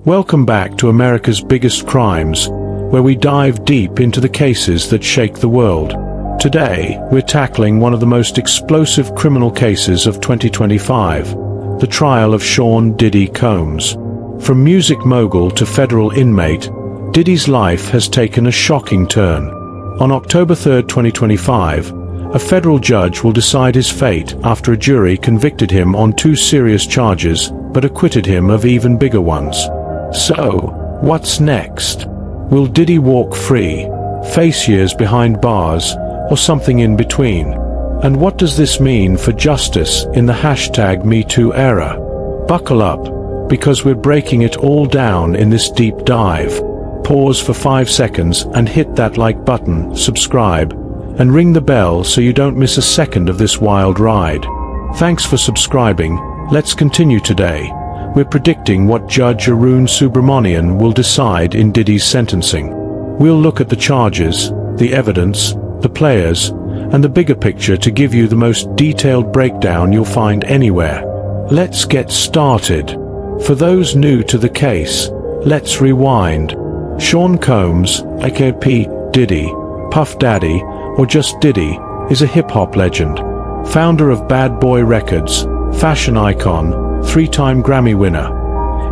Welcome back to America's Biggest Crimes, where we dive deep into the cases that shake the world. Today, we're tackling one of the most explosive criminal cases of 2025, the trial of Sean "Diddy" Combs. From music mogul to federal inmate, Diddy's life has taken a shocking turn. On October 3, 2025, a federal judge will decide his fate after a jury convicted him on 2 serious charges but acquitted him of even bigger ones. So, what's next? Will Diddy walk free, face years behind bars, or something in between? And what does this mean for justice in the #MeToo era? Buckle up, because we're breaking it all down in this deep dive. Pause for 5 seconds and hit that like button, subscribe, and ring the bell so you don't miss a second of this wild ride. Thanks for subscribing. Let's continue today. We're predicting what Judge Arun Subramanian will decide in Diddy's sentencing. We'll look at the charges, the evidence, the players, and the bigger picture to give you the most detailed breakdown you'll find anywhere. Let's get started. For those new to the case, let's rewind. Sean Combs, aka P. Diddy, Puff Daddy, or just Diddy, is a hip-hop legend. Founder of Bad Boy Records, fashion icon, 3-time Grammy winner.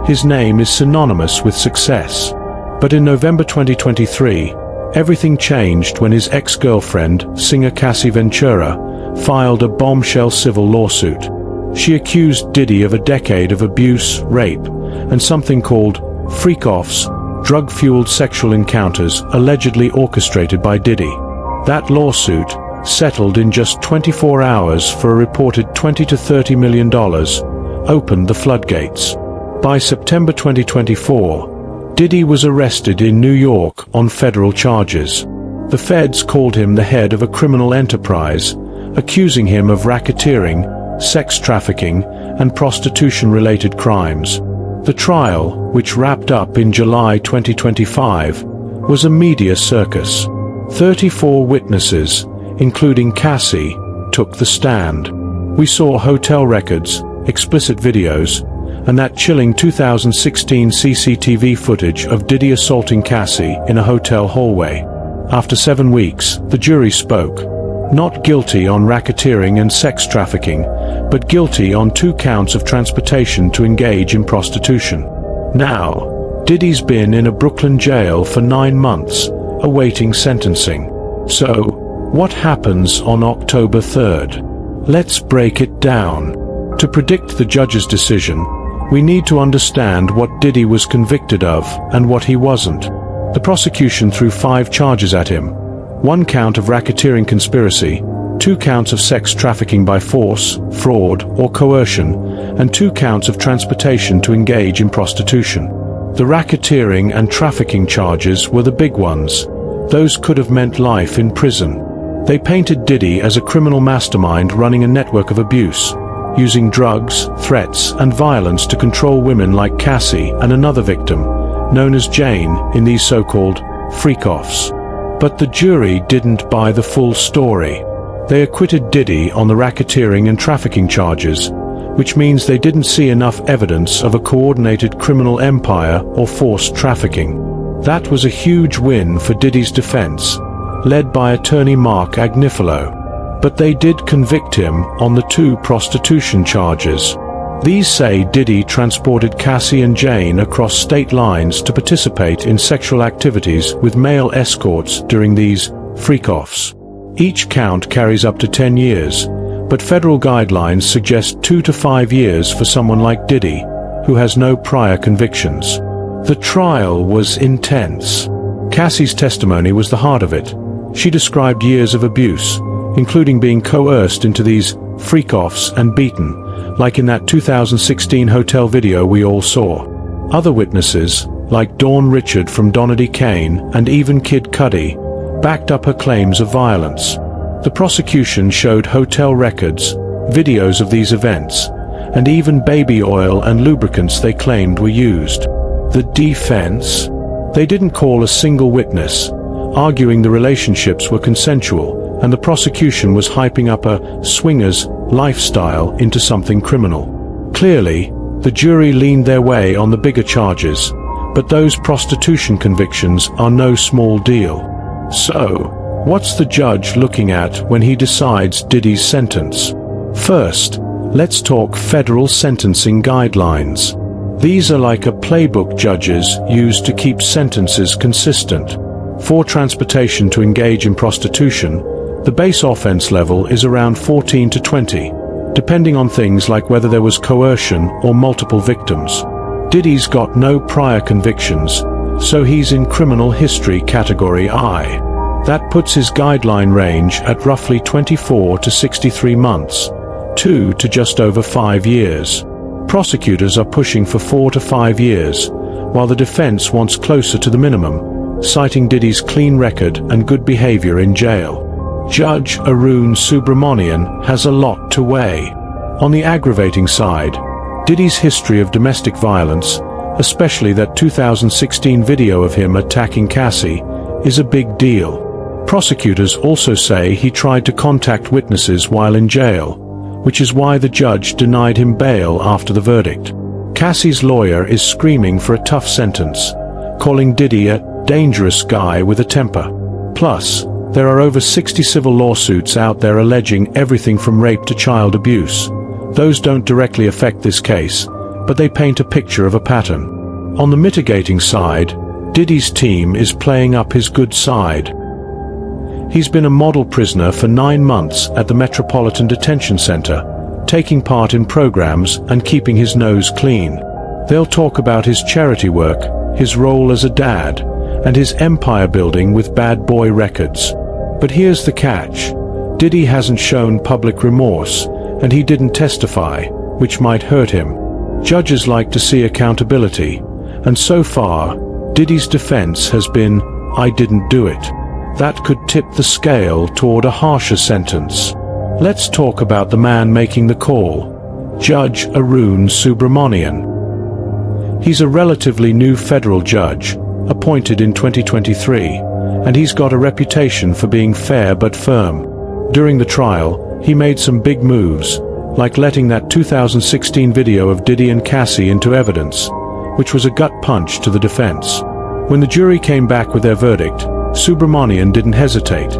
His name is synonymous with success. But in November 2023, everything changed when his ex-girlfriend, singer Cassie Ventura, filed a bombshell civil lawsuit. She accused Diddy of a decade of abuse, rape, and something called freak-offs, drug-fueled sexual encounters allegedly orchestrated by Diddy. That lawsuit, settled in just 24 hours for a reported $20 to $30 million, opened the floodgates. By September 2024, Diddy was arrested in New York on federal charges. The feds called him the head of a criminal enterprise, accusing him of racketeering, sex trafficking, and prostitution-related crimes. The trial, which wrapped up in July 2025, was a media circus. 34 witnesses, including Cassie, took the stand. We saw hotel records, explicit videos, and that chilling 2016 CCTV footage of Diddy assaulting Cassie in a hotel hallway. After 7 weeks, the jury spoke. Not guilty on racketeering and sex trafficking, but guilty on 2 counts of transportation to engage in prostitution. Now, Diddy's been in a Brooklyn jail for 9 months, awaiting sentencing. So, what happens on October 3rd? Let's break it down. To predict the judge's decision, we need to understand what Diddy was convicted of and what he wasn't. The prosecution threw 5 charges at him. 1 count of racketeering conspiracy, 2 counts of sex trafficking by force, fraud, or coercion, and 2 counts of transportation to engage in prostitution. The racketeering and trafficking charges were the big ones. Those could have meant life in prison. They painted Diddy as a criminal mastermind running a network of abuse, using drugs, threats, and violence to control women like Cassie and another victim, known as Jane, in these so-called freak-offs. But the jury didn't buy the full story. They acquitted Diddy on the racketeering and trafficking charges, which means they didn't see enough evidence of a coordinated criminal empire or forced trafficking. That was a huge win for Diddy's defense, led by attorney Mark Agnifilo. But they did convict him on the 2 prostitution charges. These say Diddy transported Cassie and Jane across state lines to participate in sexual activities with male escorts during these freak-offs. Each count carries up to 10 years, but federal guidelines suggest 2 to 5 years for someone like Diddy, who has no prior convictions. The trial was intense. Cassie's testimony was the heart of it. She described years of abuse, including being coerced into these freak-offs and beaten, like in that 2016 hotel video we all saw. Other witnesses, like Dawn Richard from Donady Kane and even Kid Cudi, backed up her claims of violence. The prosecution showed hotel records, videos of these events, and even baby oil and lubricants they claimed were used. The defense? They didn't call a single witness, arguing the relationships were consensual, and the prosecution was hyping up a swingers lifestyle into something criminal. Clearly, the jury leaned their way on the bigger charges, But those prostitution convictions are no small deal. So, what's the judge looking at when he decides Diddy's sentence? First, let's talk federal sentencing guidelines. These are like a playbook judges use to keep sentences consistent. For transportation to engage in prostitution, the base offense level is around 14 to 20, depending on things like whether there was coercion or multiple victims. Diddy's got no prior convictions, so he's in criminal history category I. That puts his guideline range at roughly 24 to 63 months, 2 to just over 5 years. Prosecutors are pushing for 4 to 5 years, while the defense wants closer to the minimum, citing Diddy's clean record and good behavior in jail. Judge Arun Subramanian has a lot to weigh. On the aggravating side, Diddy's history of domestic violence, especially that 2016 video of him attacking Cassie, is a big deal. Prosecutors also say he tried to contact witnesses while in jail, which is why the judge denied him bail after the verdict. Cassie's lawyer is screaming for a tough sentence, calling Diddy a dangerous guy with a temper. Plus, there are over 60 civil lawsuits out there alleging everything from rape to child abuse. Those don't directly affect this case, but they paint a picture of a pattern. On the mitigating side, Diddy's team is playing up his good side. He's been a model prisoner for 9 months at the Metropolitan Detention Center, taking part in programs and keeping his nose clean. They'll talk about his charity work, his role as a dad, and his empire building with bad boy records. But here's the catch. Diddy hasn't shown public remorse, and he didn't testify, which might hurt him. Judges like to see accountability, and so far, Diddy's defense has been, "I didn't do it." That could tip the scale toward a harsher sentence. Let's talk about the man making the call, Judge Arun Subramanian. He's a relatively new federal judge, appointed in 2023, and he's got a reputation for being fair but firm. During the trial, he made some big moves, like letting that 2016 video of Diddy and Cassie into evidence, which was a gut punch to the defense. When the jury came back with their verdict, Subramanian didn't hesitate.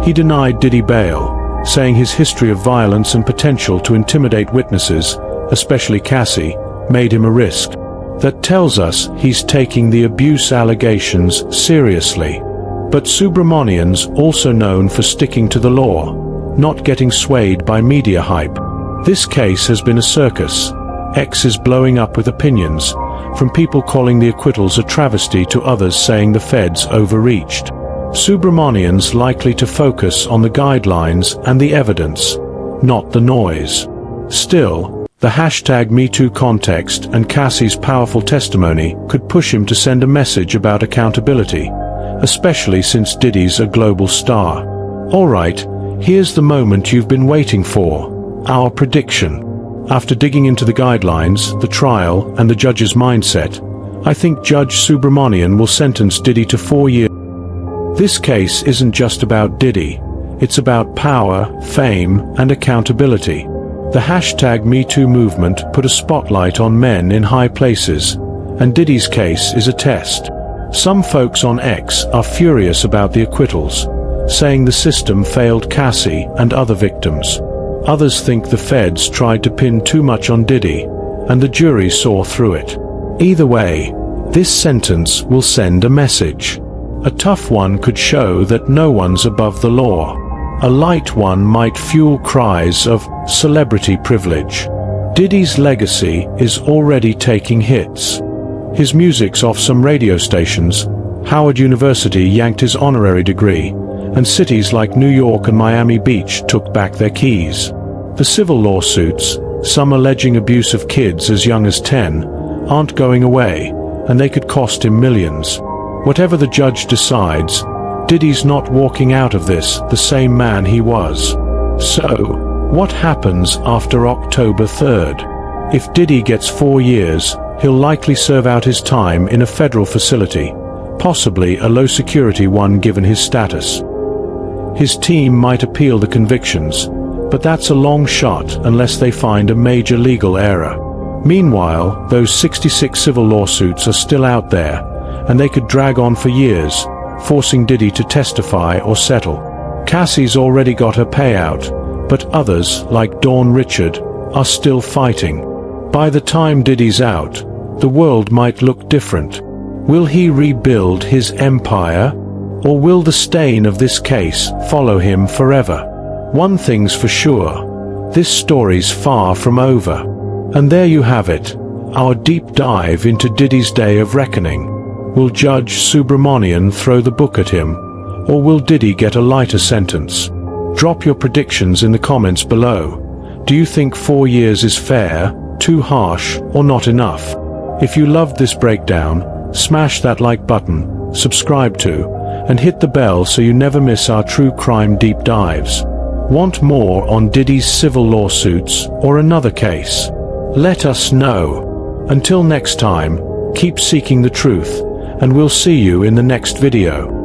He denied Diddy bail, saying his history of violence and potential to intimidate witnesses, especially Cassie, made him a risk. That tells us he's taking the abuse allegations seriously. But Subramanian's also known for sticking to the law, not getting swayed by media hype. This case has been a circus. X is blowing up with opinions, from people calling the acquittals a travesty to others saying the feds overreached. Subramanian's likely to focus on the guidelines and the evidence, not the noise. Still, the hashtag #MeToo context and Cassie's powerful testimony could push him to send a message about accountability, especially since Diddy's a global star. Alright, here's the moment you've been waiting for, our prediction. After digging into the guidelines, the trial, and the judge's mindset, I think Judge Subramanian will sentence Diddy to 4 years. This case isn't just about Diddy, it's about power, fame, and accountability. The hashtag #MeToo movement put a spotlight on men in high places, and Diddy's case is a test. Some folks on X are furious about the acquittals, saying the system failed Cassie and other victims. Others think the feds tried to pin too much on Diddy, and the jury saw through it. Either way, this sentence will send a message. A tough one could show that no one's above the law. A light one might fuel cries of celebrity privilege. Diddy's legacy is already taking hits. His music's off some radio stations, Howard University yanked his honorary degree, and cities like New York and Miami Beach took back their keys. The civil lawsuits, some alleging abuse of kids as young as 10, aren't going away, and they could cost him millions. Whatever the judge decides, Diddy's not walking out of this the same man he was. So, what happens after October 3rd? If Diddy gets 4 years, he'll likely serve out his time in a federal facility, possibly a low-security one given his status. His team might appeal the convictions, but that's a long shot unless they find a major legal error. Meanwhile, those 66 civil lawsuits are still out there, and they could drag on for years, forcing Diddy to testify or settle. Cassie's already got her payout, but others, like Dawn Richard, are still fighting. By the time Diddy's out, the world might look different. Will he rebuild his empire, or will the stain of this case follow him forever? One thing's for sure, this story's far from over. And there you have it, our deep dive into Diddy's day of reckoning. Will Judge Subramanian throw the book at him, or will Diddy get a lighter sentence? Drop your predictions in the comments below. Do you think 4 years is fair, too harsh, or not enough? If you loved this breakdown, smash that like button, subscribe to, and hit the bell so you never miss our true crime deep dives. Want more on Diddy's civil lawsuits or another case? Let us know. Until next time, keep seeking the truth, and we'll see you in the next video.